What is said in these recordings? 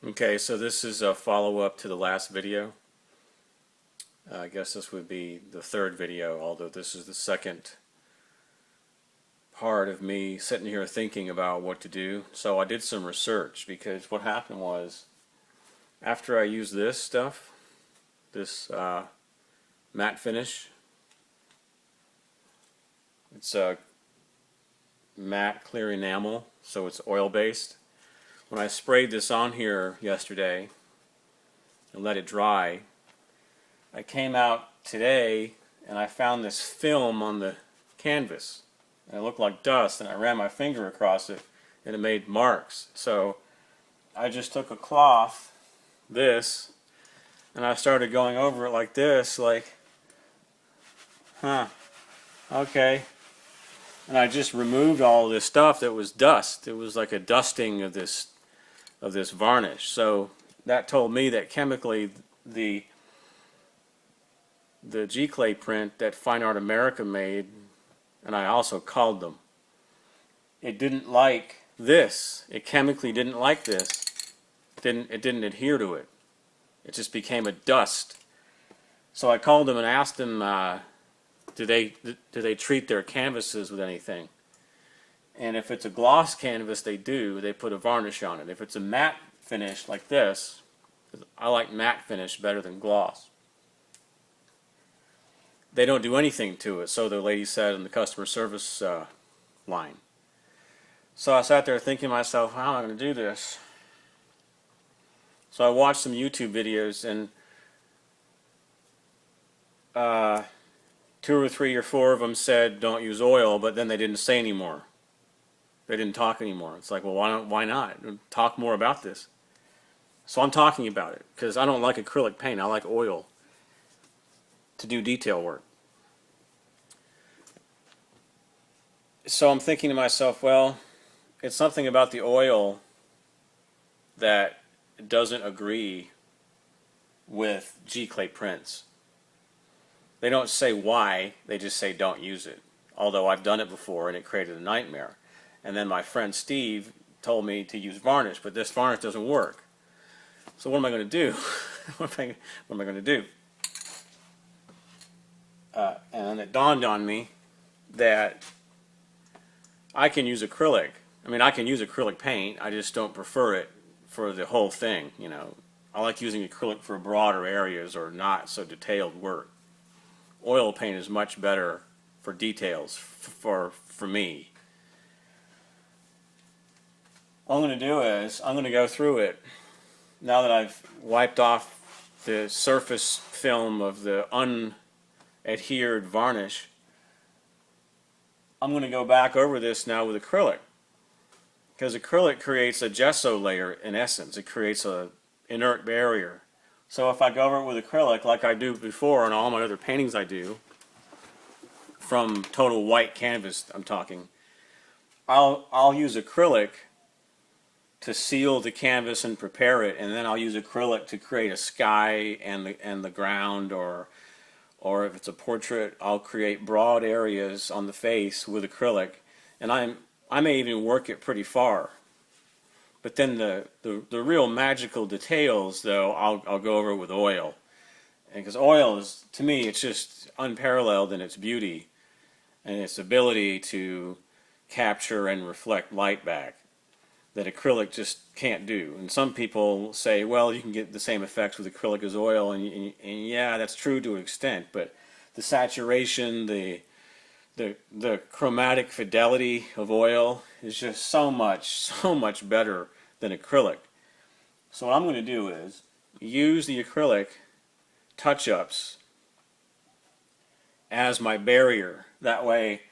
Okay, so this is a follow-up to the last video. I guess this would be the third video, although this is the second part of me sitting here thinking about what to do. So I did some research because what happened was after I used this stuff, this matte finish, it's a matte clear enamel, so it's oil-based. When I sprayed this on here yesterday and let it dry, I came out today and I found this film on the canvas. And it looked like dust, and I ran my finger across it and it made marks. So I just took a cloth, this, and I started going over it like this, like, okay. And I just removed all this stuff that was dust. It was like a dusting of this varnish. So that told me that chemically the Giclee print that Fine Art America made, and I also called them, it didn't like this. It chemically didn't like this. It didn't adhere to it. It just became a dust. So I called them and asked them, do they treat their canvases with anything? And if it's a gloss canvas, they do. They put a varnish on it. If it's a matte finish like this, I like matte finish better than gloss, they don't do anything to it, so the lady said in the customer service line. So I sat there thinking to myself, how am I going to do this? So I watched some YouTube videos, and 2 or 3 or 4 of them said don't use oil, but then they didn't say anymore. They didn't talk anymore. It's like, well, why not? Talk more about this. So I'm talking about it, because I don't like acrylic paint. I like oil to do detail work. So I'm thinking to myself, well, it's something about the oil that doesn't agree with Giclee prints. They don't say why, they just say don't use it. Although I've done it before and it created a nightmare. And then my friend Steve told me to use varnish, but this varnish doesn't work. So what am I going to do? what am I going to do? And it dawned on me that I can use acrylic. I mean, I can use acrylic paint, I just don't prefer it for the whole thing, you know. I like using acrylic for broader areas or not so detailed work. Oil paint is much better for details for me. What I'm going to do is I'm going to go through it now that I've wiped off the surface film of the unadhered varnish. I'm going to go back over this now with acrylic, because acrylic creates a gesso layer in essence. It creates an inert barrier. So if I go over it with acrylic like I do before on all my other paintings I do, from total white canvas I'm talking, I'll use acrylic to seal the canvas and prepare it, and then I'll use acrylic to create a sky and the ground, or if it's a portrait, I'll create broad areas on the face with acrylic, and I may even work it pretty far. But then the real magical details, though, I'll go over with oil. And because oil is, to me, it's just unparalleled in its beauty and its ability to capture and reflect light back that acrylic just can't do. And some people say, well, you can get the same effects with acrylic as oil, and yeah, that's true to an extent, but the saturation, the chromatic fidelity of oil is just so much better than acrylic. So what I'm going to do is use the acrylic touch-ups as my barrier. That way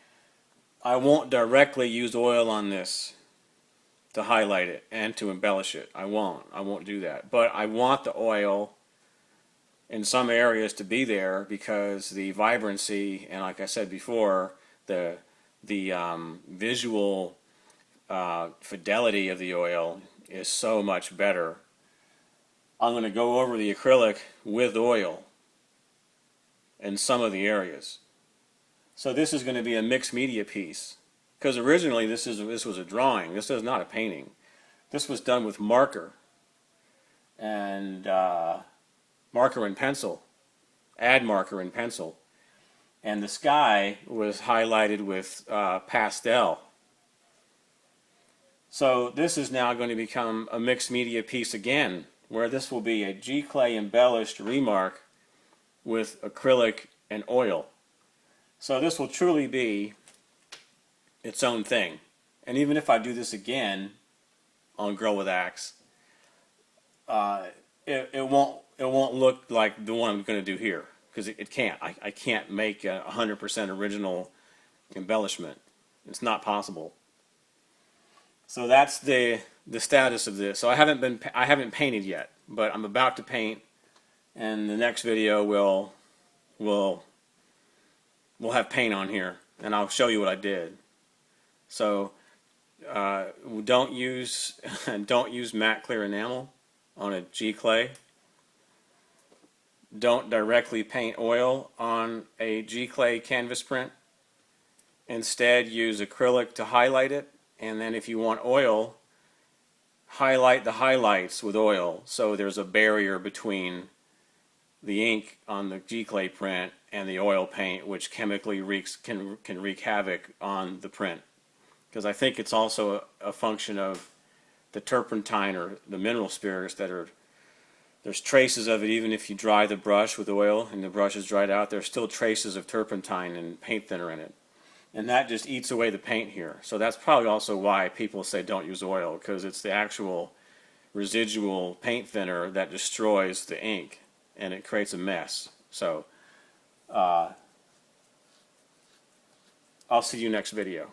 I won't directly use oil on this to highlight it and to embellish it. I won't do that. But I want the oil in some areas to be there, because the vibrancy and, like I said before, the visual fidelity of the oil is so much better. I'm going to go over the acrylic with oil in some of the areas. So this is going to be a mixed media piece, because originally this was a drawing. This is not a painting. This was done with marker. and marker and pencil, add marker and pencil. And the sky was highlighted with pastel. So this is now going to become a mixed media piece again, where this will be a Giclee embellished remark with acrylic and oil. So this will truly be its own thing. And even if I do this again on Girl with Axe, it won't look like the one I'm going to do here, because it can't. I can't make a 100% original embellishment. It's not possible. So that's the status of this. So I haven't painted yet, but I'm about to paint, and the next video will have paint on here, and I'll show you what I did. So don't use matte clear enamel on a Giclee. Don't directly paint oil on a Giclee canvas print. Instead, use acrylic to highlight it, and then if you want oil, highlight the highlights with oil so there's a barrier between the ink on the Giclee print and the oil paint, which chemically can wreak havoc on the print. Because I think it's also a function of the turpentine or the mineral spirits there's traces of it. Even if you dry the brush with oil and the brush is dried out, there's still traces of turpentine and paint thinner in it. And that just eats away the paint here. So that's probably also why people say don't use oil, because it's the actual residual paint thinner that destroys the ink and it creates a mess. So I'll see you next video.